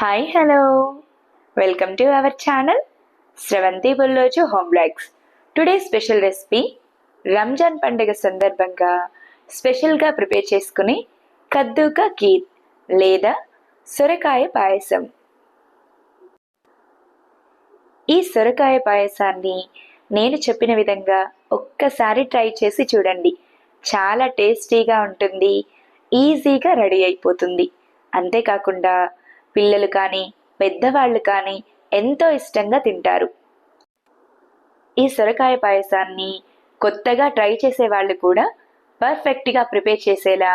Hi hello welcome to our channel Sravanthi Bulloju home blogs. Today special recipe Ramzan పండుగ సందర్భంగా స్పెషల్గా prepare చేసుకునే కద్దూకా కీర్ లేదా సొరకాయ పాయసం. ఈ సొరకాయ పాయసాన్ని నేను చెప్పిన విధంగా ఒక్కసారి ట్రై చేసి చూడండి. చాలా టేస్టీగా ఉంటుంది, ఈజీగా రెడీ అయిపోతుంది. అంతేకాకుండా పిల్లలు కానీ పెద్దవాళ్ళు కానీ ఎంతో ఇష్టంగా తింటారు. ఈ సొరకాయ పాయసాన్ని కొత్తగా ట్రై చేసే వాళ్ళు కూడా పర్ఫెక్ట్గా ప్రిపేర్ చేసేలా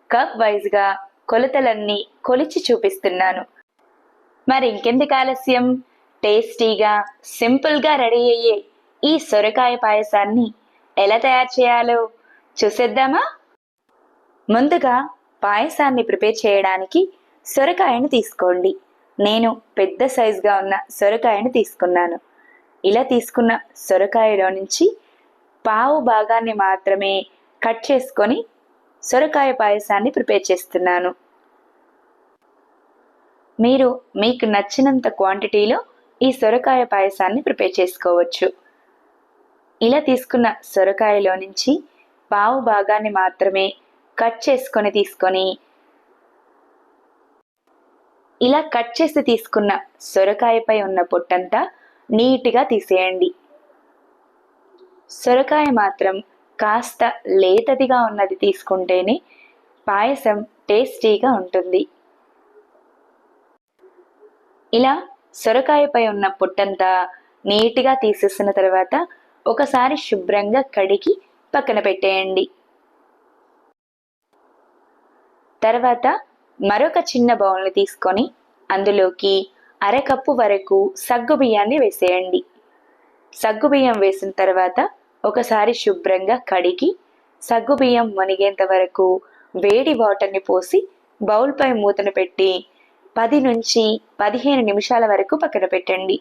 కప్ వైజ్గా కొలతలన్నీ కొలిచి చూపిస్తున్నాను. మరి ఇంకెందుకు ఆలస్యం, టేస్టీగా సింపుల్గా రెడీ అయ్యే ఈ సొరకాయ పాయసాన్ని ఎలా తయారు చేయాలో చూసేద్దామా? ముందుగా పాయసాన్ని ప్రిపేర్ చేయడానికి సొరకాయను తీసుకోండి. నేను పెద్ద సైజుగా ఉన్న సొరకాయను తీసుకున్నాను. ఇలా తీసుకున్న సొరకాయలో నుంచి పావు భాగాన్ని మాత్రమే కట్ చేసుకొని సొరకాయ పాయసాన్ని ప్రిపేర్ చేస్తున్నాను. మీరు మీకు నచ్చినంత క్వాంటిటీలో ఈ సొరకాయ పాయసాన్ని ప్రిపేర్ చేసుకోవచ్చు. ఇలా తీసుకున్న సొరకాయలో నుంచి పావు భాగాన్ని మాత్రమే కట్ తీసుకొని ఇలా కట్ చేసి తీసుకున్న సొరకాయపై ఉన్న పొట్టంతా నీట్గా తీసేయండి. సొరకాయ మాత్రం కాస్త లేతదిగా ఉన్నది తీసుకుంటేనే పాయసం టేస్టీగా ఉంటుంది. ఇలా సొరకాయపై ఉన్న పొట్టంతా నీట్గా తీసేసిన తర్వాత ఒకసారి శుభ్రంగా కడిగి పక్కన పెట్టేయండి. తర్వాత మరొక చిన్న బౌల్ని తీసుకొని అందులోకి అరకప్పు వరకు సగ్గుబియ్యాన్ని వేసేయండి. సగ్గుబియ్యం వేసిన తర్వాత ఒకసారి శుభ్రంగా కడిగి సగ్గుబియ్యం మునిగేంత వరకు వేడి వాటర్ని పోసి బౌల్పై మూతను పెట్టి 10 నుంచి 15 నిమిషాల వరకు పక్కన పెట్టండి.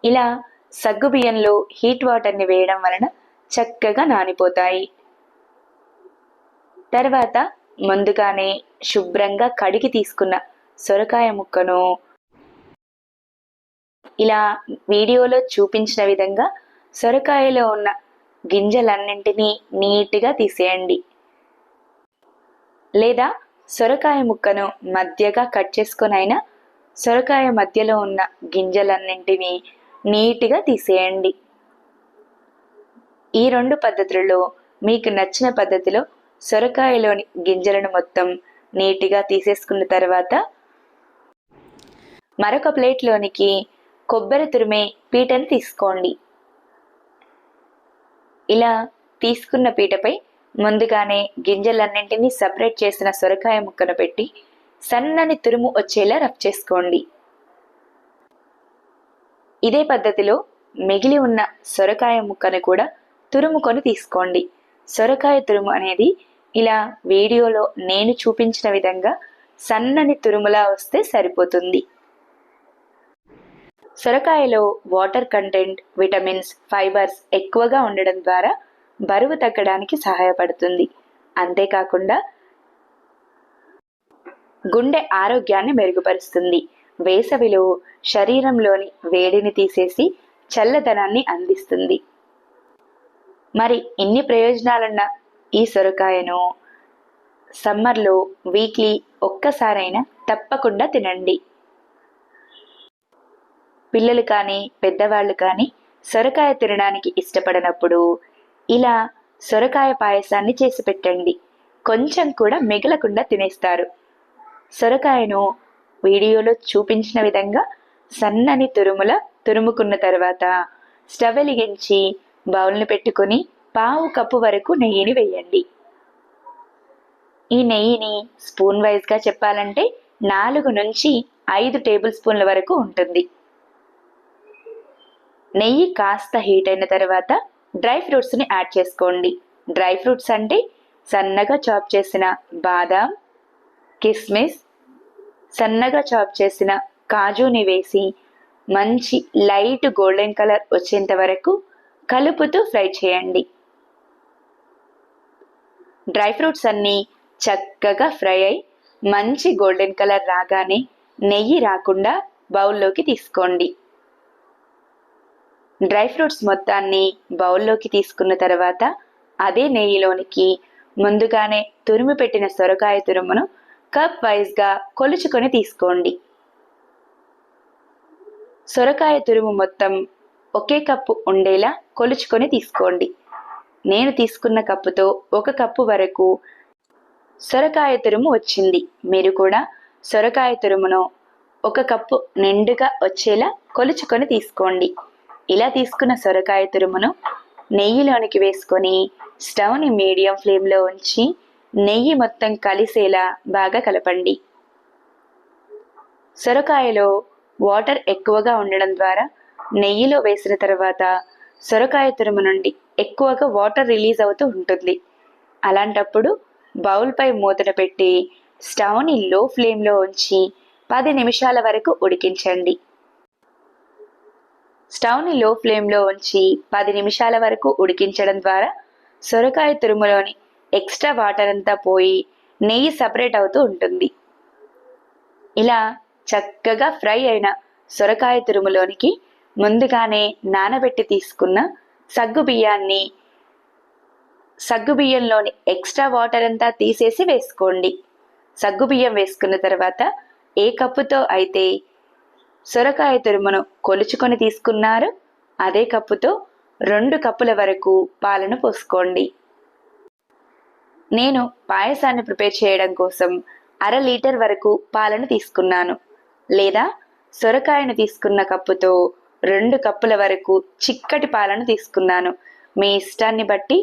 ఇలా సగ్గుబియ్యంలో హీట్ వాటర్ని వేయడం వలన చక్కగా నానిపోతాయి. తర్వాత ముందుగానే శుభ్రంగా కడిగి తీసుకున్న సొరకాయ ముక్కను ఇలా వీడియోలో చూపించిన విధంగా సొరకాయలో ఉన్న గింజలన్నింటినీ నీట్గా తీసేయండి. లేదా సొరకాయ ముక్కను మధ్యగా కట్ చేసుకొనైనా సొరకాయ మధ్యలో ఉన్న గింజలన్నింటినీ నీట్గా తీసేయండి. ఈ 2 పద్ధతులలో మీకు నచ్చిన పద్ధతిలో సొరకాయలోని గింజలను మొత్తం నీట్గా తీసేసుకున్న తర్వాత మరొక ప్లేట్లోనికి కొబ్బరి తురిమే పీటను తీసుకోండి. ఇలా తీసుకున్న పీటపై ముందుగానే గింజలన్నింటినీ సపరేట్ చేసిన సొరకాయ ముక్కను పెట్టి సన్నని తురుము వచ్చేలా రఫ్ చేసుకోండి. ఇదే పద్ధతిలో మిగిలి ఉన్న సొరకాయ ముక్కను కూడా తురుముకొని తీసుకోండి. సొరకాయ తురుము అనేది ఇలా వీడియోలో నేను చూపించిన విధంగా సన్నని తురుములా వస్తే సరిపోతుంది. సొరకాయలో వాటర్ కంటెంట్, విటమిన్స్, ఫైబర్స్ ఎక్కువగా ఉండడం ద్వారా బరువు తగ్గడానికి సహాయపడుతుంది. అంతేకాకుండా గుండె ఆరోగ్యాన్ని మెరుగుపరుస్తుంది. వేసవిలో శరీరంలోని వేడిని తీసేసి చల్లదనాన్ని అందిస్తుంది. మరి ఇన్ని ప్రయోజనాలున్న ఈ సొరకాయను సమ్మర్లో వీక్లీ ఒక్కసారైనా తప్పకుండా తినండి. పిల్లలు కానీ పెద్దవాళ్ళు కానీ సొరకాయ తినడానికి ఇష్టపడనప్పుడు ఇలా సొరకాయ పాయసాన్ని చేసి పెట్టండి. కొంచెం కూడా మిగలకుండా తినేస్తారు. సొరకాయను వీడియోలో చూపించిన విధంగా సన్నని తురుముకున్న తర్వాత స్టవ్ వెలిగించి బౌల్ని పెట్టుకొని పావు కప్పు వరకు నెయ్యిని వేయండి. ఈ నెయ్యిని స్పూన్ వైజ్గా చెప్పాలంటే 4 నుంచి 5 టేబుల్ స్పూన్ల వరకు ఉంటుంది. నెయ్యి కాస్త హీట్ అయిన తర్వాత డ్రై ఫ్రూట్స్ని యాడ్ చేసుకోండి. డ్రై ఫ్రూట్స్ అంటే సన్నగా చాప్ చేసిన బాదాం, కిస్మిస్, సన్నగా చాప్ చేసిన కాజుని వేసి మంచి లైట్ గోల్డెన్ కలర్ వచ్చేంత వరకు కలుపుతూ ఫ్రై చేయండి. డ్రై ఫ్రూట్స్ అన్నీ చక్కగా ఫ్రై అయి మంచి గోల్డెన్ కలర్ రాగానే నెయ్యి రాకుండా బౌల్లోకి తీసుకోండి. డ్రై ఫ్రూట్స్ మొత్తాన్ని బౌల్లోకి తీసుకున్న తర్వాత అదే నెయ్యిలోనికి ముందుగానే తురిమి పెట్టిన సొరకాయ తురుమును కప్ వైజ్గా కొలుచుకొని తీసుకోండి. సొరకాయ తురుము మొత్తం ఒకే కప్పు ఉండేలా కొలుచుకొని తీసుకోండి. నేను తీసుకున్న కప్పుతో 1 కప్పు వరకు సొరకాయ తురుము వచ్చింది. మీరు కూడా సొరకాయ తురుమును 1 కప్పు నిండుగా వచ్చేలా కొలుచుకొని తీసుకోండి. ఇలా తీసుకున్న సొరకాయ తురుమును నెయ్యిలోనికి వేసుకొని స్టవ్ని మీడియం ఫ్లేమ్లో ఉంచి నెయ్యి మొత్తం కలిసేలా బాగా కలపండి. సొరకాయలో వాటర్ ఎక్కువగా ఉండడం ద్వారా నెయ్యిలో వేసిన తర్వాత సొరకాయ తురుము నుండి ఎక్కువగా వాటర్ రిలీజ్ అవుతూ ఉంటుంది. అలాంటప్పుడు బౌల్పై మూతను పెట్టి స్టవ్ని లో ఫ్లేమ్లో ఉంచి 10 నిమిషాల వరకు ఉడికించండి. స్టవ్ని లో ఫ్లేమ్లో ఉంచి 10 నిమిషాల వరకు ఉడికించడం ద్వారా సొరకాయ తురుములోని ఎక్స్ట్రా వాటర్ అంతా పోయి నెయ్యి సపరేట్ అవుతూ ఉంటుంది. ఇలా చక్కగా ఫ్రై అయిన సొరకాయ తురుములోనికి ముందుగానే నానబెట్టి తీసుకున్న సగ్గుబియ్యంలోని ఎక్స్ట్రా వాటర్ అంతా తీసేసి వేసుకోండి. సగ్గుబియ్యం వేసుకున్న తర్వాత ఏ కప్పుతో అయితే సొరకాయ తురుమును కొలుచుకొని తీసుకున్నారో అదే కప్పుతో 2 కప్పుల వరకు పాలను పోసుకోండి. నేను పాయసాన్ని ప్రిపేర్ చేయడం కోసం 1/2 లీటర్ వరకు పాలను తీసుకున్నాను. లేదా సొరకాయను తీసుకున్న కప్పుతో 2 కప్పుల వరకు చిక్కటి పాలను తీసుకున్నాను. మీ ఇష్టాన్ని బట్టి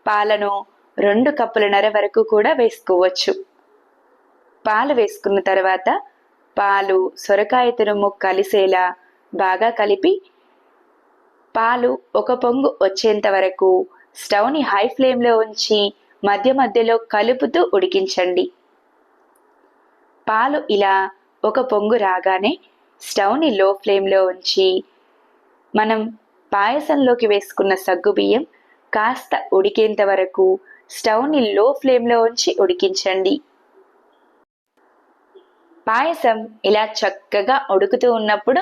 పాలను 2 కప్పులన్నర వరకు కూడా వేసుకోవచ్చు. పాలు వేసుకున్న తర్వాత పాలు సొరకాయ తురుము కలిసేలా బాగా కలిపి పాలు 1 పొంగు వచ్చేంత వరకు స్టవ్ని హై ఫ్లేమ్లో ఉంచి మధ్య మధ్యలో కలుపుతూ ఉడికించండి. పాలు ఇలా 1 పొంగు రాగానే స్టవ్ని లో ఫ్లేమ్లో ఉంచి మనం పాయసంలోకి వేసుకున్న సగ్గుబియ్యం కాస్త ఉడికేంత వరకు స్టవ్ని లో ఫ్లేమ్లో ఉంచి ఉడికించండి. పాయసం ఇలా చక్కగా ఉడుకుతూ ఉన్నప్పుడు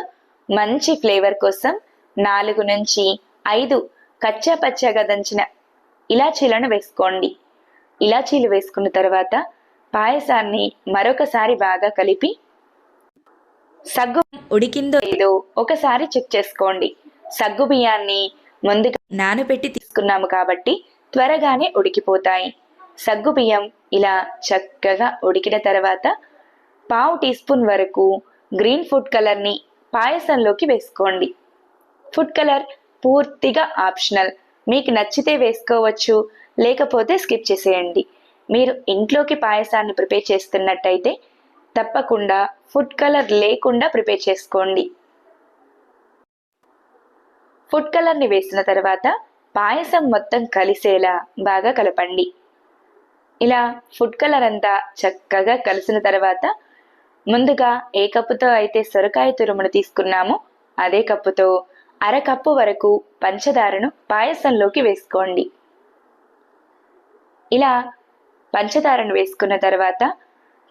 మంచి ఫ్లేవర్ కోసం 4 నుంచి 5 కచ్చా పచ్చాగా దంచిన ఇలాచీలను వేసుకోండి. ఇలాచీలు వేసుకున్న తర్వాత పాయసాన్ని మరొకసారి బాగా కలిపి సగ్గు ఉడికిందో లేదో ఒకసారి చెక్ చేసుకోండి. సగ్గు బియ్యాన్ని ముందుగా నానబెట్టి తీసుకున్నాము కాబట్టి త్వరగానే ఉడికిపోతాయి. సగ్గు బియ్యం ఇలా చక్కగా ఉడికిన తర్వాత 1/2 టీ స్పూన్ వరకు గ్రీన్ ఫుడ్ కలర్ని పాయసంలోకి వేసుకోండి. ఫుడ్ కలర్ పూర్తిగా ఆప్షనల్. మీకు నచ్చితే వేసుకోవచ్చు, లేకపోతే స్కిప్ చేసేయండి. మీరు ఇంట్లోకి పాయసాన్ని ప్రిపేర్ చేస్తున్నట్టయితే తప్పకుండా ఫుడ్ కలర్ లేకుండా ప్రిపేర్ చేసుకోండి. ఫుడ్ కలర్ని వేసిన తర్వాత పాయసం మొత్తం కలిసేలా బాగా కలపండి. ఇలా ఫుడ్ కలర్ అంతా చక్కగా కలిసిన తర్వాత ముందుగా ఏ కప్పుతో అయితే సొరకాయ తురుమును తీసుకున్నామో అదే కప్పుతో 1/2 కప్పు వరకు పంచదారను పాయసంలోకి వేసుకోండి. ఇలా పంచదారను వేసుకున్న తర్వాత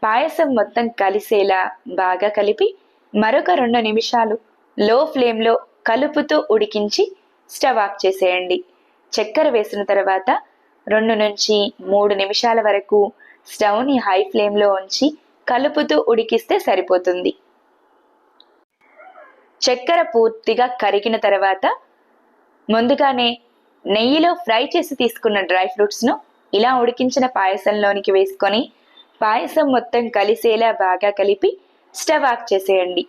పాయసం మొత్తం కలిసేలా బాగా కలిపి మరొక 2 నిమిషాలు లో ఫ్లేమ్లో కలుపుతూ ఉడికించి స్టవ్ ఆఫ్ చేసేయండి. చక్కెర వేసిన తర్వాత 2 నుంచి 3 నిమిషాల వరకు స్టవ్ని హై ఫ్లేమ్లో ఉంచి కలుపుతూ ఉడికిస్తే సరిపోతుంది. చక్కెర పూర్తిగా కరిగిన తర్వాత ముందుగానే నెయ్యిలో ఫ్రై చేసి తీసుకున్న డ్రై ఫ్రూట్స్ను ఇలా ఉడికించిన పాయసంలోనికి వేసుకొని పాయసం మొత్తం కలిసేలా బాగా కలిపి స్టవ్ ఆఫ్ చేసేయండి.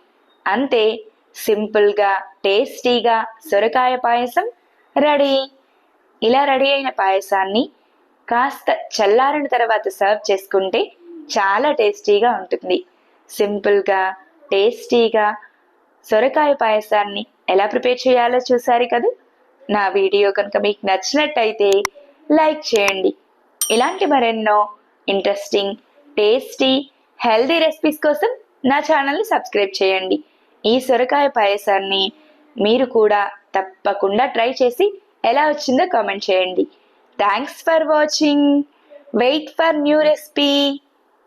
అంతే, సింపుల్గా టేస్టీగా సొరకాయ పాయసం రెడీ. ఇలా రెడీ అయిన పాయసాన్ని కాస్త చల్లారిన తర్వాత సర్వ్ చేసుకుంటే చాలా టేస్టీగా ఉంటుంది. సింపుల్గా టేస్టీగా సొరకాయ పాయసాన్ని ఎలా ప్రిపేర్ చేయాలో చూసారు కదా. నా వీడియో కనుక మీకు నచ్చినట్టయితే లైక్ చేయండి. ఇలాంటి మరెన్నో ఇంట్రెస్టింగ్, టేస్టీ, హెల్దీ రెసిపీస్ కోసం నా ఛానల్ని సబ్స్క్రైబ్ చేయండి. ఈ సొరకాయ పాయసాన్ని మీరు కూడా తప్పకుండా ట్రై చేసి ఎలా వచ్చిందో కామెంట్ చేయండి. Thanks for watching. Wait for new recipe.